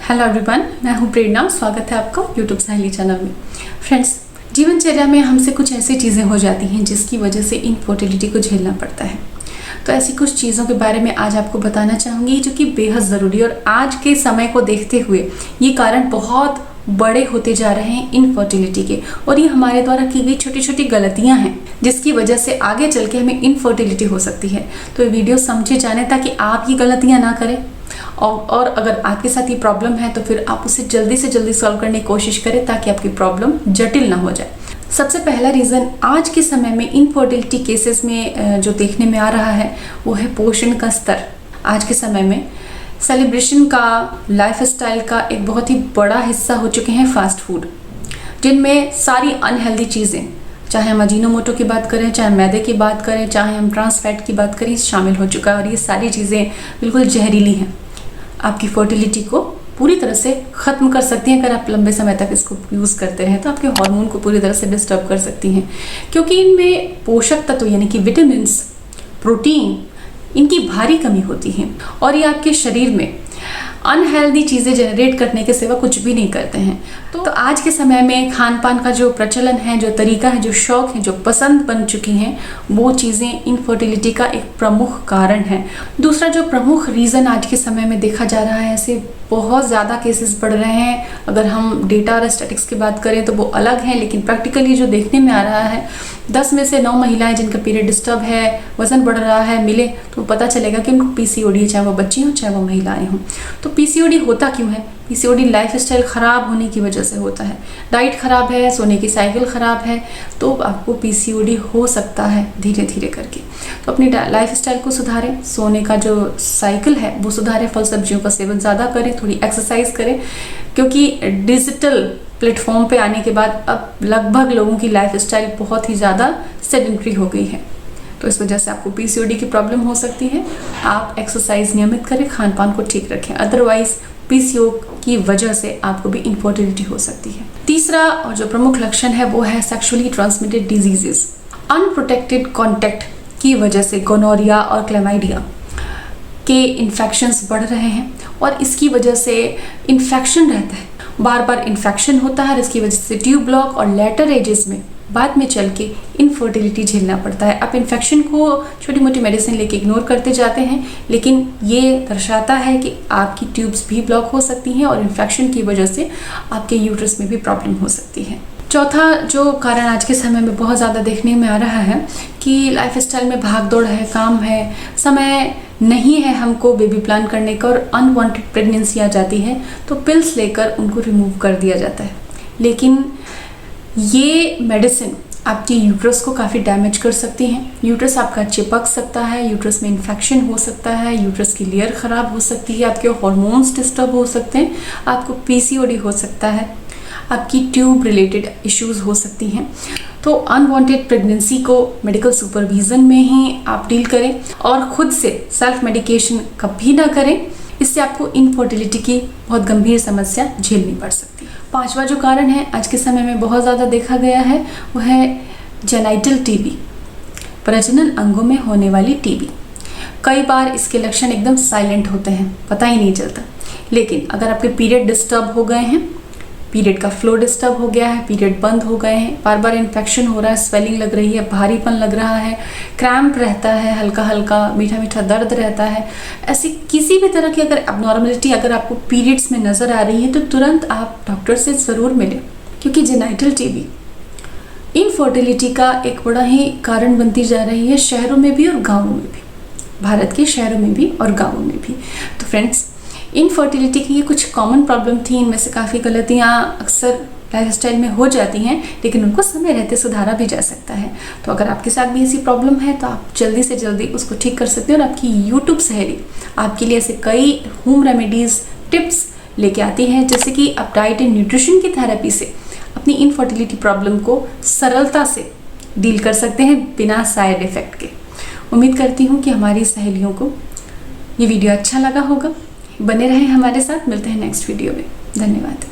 Hello everyone, मैं हूं प्रेरणा। स्वागत है आपका यूट्यूब सहेली चैनल में। फ्रेंड्स, जीवनचर्या में हमसे कुछ ऐसी चीज़ें हो जाती हैं जिसकी वजह से इनफर्टिलिटी को झेलना पड़ता है। तो ऐसी कुछ चीज़ों के बारे में आज आपको बताना चाहूँगी जो कि बेहद ज़रूरी और आज के समय को देखते हुए ये कारण बहुत बड़े होते जा रहे हैं इनफर्टिलिटी के, और ये हमारे द्वारा की गई छोटी छोटी गलतियां हैं जिसकी वजह से आगे चल के हमें इनफर्टिलिटी हो सकती है। तो ये वीडियो समझे जाने ताकि आप ये गलतियां ना करें, और अगर आपके साथ ये प्रॉब्लम है तो फिर आप उसे जल्दी से जल्दी सॉल्व करने की कोशिश करें ताकि आपकी प्रॉब्लम जटिल ना हो जाए। सबसे पहला रीज़न आज के समय में इनफर्टिलिटी केसेस में जो देखने में आ रहा है वो है पोषण का स्तर। आज के समय में सेलिब्रेशन का, लाइफस्टाइल का एक बहुत ही बड़ा हिस्सा हो चुके हैं फास्ट फूड, जिनमें सारी अनहेल्दी चीज़ें, चाहे हम अजीनोमोटो की बात करें, चाहे मैदे की बात करें, चाहे हम ट्रांस फैट की बात करें, शामिल हो चुका है। और ये सारी चीज़ें बिल्कुल जहरीली हैं, आपकी फर्टिलिटी को पूरी तरह से ख़त्म कर सकती हैं। अगर आप लंबे समय तक इसको यूज़ करते हैं तो आपके हार्मोन को पूरी तरह से डिस्टर्ब कर सकती हैं, क्योंकि इनमें पोषक तत्व यानी कि विटामिन्स, प्रोटीन, इनकी भारी कमी होती है और ये आपके शरीर में अनहेल्दी चीज़ें जनरेट करने के सिवा कुछ भी नहीं करते हैं। तो आज के समय में खान पान का जो प्रचलन है, जो तरीका है, जो शौक है, जो पसंद बन चुकी हैं, वो चीज़ें इनफर्टिलिटी का एक प्रमुख कारण है। दूसरा जो प्रमुख रीज़न आज के समय में देखा जा रहा है, ऐसे बहुत ज़्यादा केसेस बढ़ रहे हैं। अगर हम डेटा और स्टैटिस्टिक्स की बात करें तो वो अलग हैं, लेकिन प्रैक्टिकली जो देखने में आ रहा है, 10 में से 9 महिलाएं जिनका पीरियड डिस्टर्ब है, वज़न बढ़ रहा है, मिले तो पता चलेगा कि उनको पीसीओडी है, चाहे वो बच्ची हों चाहे वो महिलाएं हों। तो पीसीओडी होता क्यों है? पीसीओडी लाइफस्टाइल ख़राब होने की वजह से होता है। डाइट ख़राब है, सोने की साइकिल ख़राब है, तो आपको पीसीओडी हो सकता है धीरे धीरे करके। तो अपनी लाइफस्टाइल को सुधारें, सोने का जो साइकिल है वो सुधारें, फल सब्जियों का सेवन ज़्यादा करें, थोड़ी एक्सरसाइज करें, क्योंकि डिजिटल प्लेटफॉर्म पे आने के बाद अब लगभग लोगों की लाइफस्टाइल बहुत ही ज़्यादा सेडेंटरी हो गई है। तो इस वजह से आपको पीसीओडी की प्रॉब्लम हो सकती है। आप एक्सरसाइज नियमित करें, खान पान को ठीक रखें, अदरवाइज पीसीओ की वजह से आपको भी इनफर्टिलिटी हो सकती है। तीसरा और जो प्रमुख लक्षण है वो है sexually transmitted diseases. Unprotected contact की वजह से गोनोरिया और क्लेमाइडिया के इन्फेक्शंस बढ़ रहे हैं और इसकी वजह से इन्फेक्शन रहता है, बार बार इन्फेक्शन होता है और इसकी वजह से ट्यूब ब्लॉक और लेटर एजेस में बाद में चल के इनफर्टिलिटी झेलना पड़ता है। आप इन्फेक्शन को छोटी मोटी मेडिसिन लेके इग्नोर करते जाते हैं, लेकिन ये दर्शाता है कि आपकी ट्यूब्स भी ब्लॉक हो सकती हैं और इन्फेक्शन की वजह से आपके यूट्रस में भी प्रॉब्लम हो सकती है। चौथा जो कारण आज के समय में बहुत ज़्यादा देखने में आ रहा है कि लाइफस्टाइल में भाग दौड़ है, काम है, समय नहीं है हमको बेबी प्लान करने का और अनवांटेड प्रेगनेंसी आ जाती है तो पिल्स लेकर उनको रिमूव कर दिया जाता है। लेकिन ये मेडिसिन आपकी यूट्रस को काफ़ी डैमेज कर सकती हैं। यूट्रस आपका चिपक सकता है, यूट्रस में इन्फेक्शन हो सकता है, यूट्रस की लेयर ख़राब हो सकती है, आपके हार्मोन्स डिस्टर्ब हो सकते हैं, आपको पीसीओडी हो सकता है, आपकी ट्यूब रिलेटेड इश्यूज हो सकती हैं। तो अनवांटेड प्रेगनेंसी को मेडिकल सुपरविज़न में ही आप डील करें और ख़ुद से सेल्फ मेडिकेशन कभी ना करें, इससे आपको इनफर्टिलिटी की बहुत गंभीर समस्या झेलनी पड़ सकती है। पांचवा जो कारण है आज के समय में बहुत ज़्यादा देखा गया है वो है जेनाइटल टीबी, प्रजनन अंगों में होने वाली टीबी। कई बार इसके लक्षण एकदम साइलेंट होते हैं, पता ही नहीं चलता, लेकिन अगर आपके पीरियड डिस्टर्ब हो गए हैं, पीरियड का फ्लो डिस्टर्ब हो गया है, पीरियड बंद हो गए हैं, बार बार इन्फेक्शन हो रहा है, स्वेलिंग लग रही है, भारीपन लग रहा है, क्रैम्प रहता है, हल्का हल्का मीठा मीठा दर्द रहता है, ऐसी किसी भी तरह की अगर एबनॉर्मलिटी अगर आपको पीरियड्स में नज़र आ रही है तो तुरंत आप डॉक्टर से ज़रूर मिलें, क्योंकि जेनाइटल टीबी इनफर्टिलिटी का एक बड़ा ही कारण बनती जा रही है, शहरों में भी और गाँवों में भी, भारत के शहरों में भी और गाँवों में भी। तो फ्रेंड्स, इनफर्टिलिटी की ये कुछ कॉमन प्रॉब्लम थी, इनमें से काफ़ी गलतियाँ अक्सर लाइफस्टाइल में हो जाती हैं, लेकिन उनको समय रहते सुधारा भी जा सकता है। तो अगर आपके साथ भी ऐसी प्रॉब्लम है तो आप जल्दी से जल्दी उसको ठीक कर सकते हैं और आपकी यूट्यूब सहेली आपके लिए ऐसे कई होम रेमेडीज़, टिप्स लेके आती हैं, जैसे कि आप डाइट एंड न्यूट्रिशन की थेरेपी से अपनी इनफर्टिलिटी प्रॉब्लम को सरलता से डील कर सकते हैं बिना साइड इफ़ेक्ट के। उम्मीद करती हूँ कि हमारी सहेलियों को ये वीडियो अच्छा लगा होगा। बने रहें हमारे साथ, मिलते हैं नेक्स्ट वीडियो में। धन्यवाद।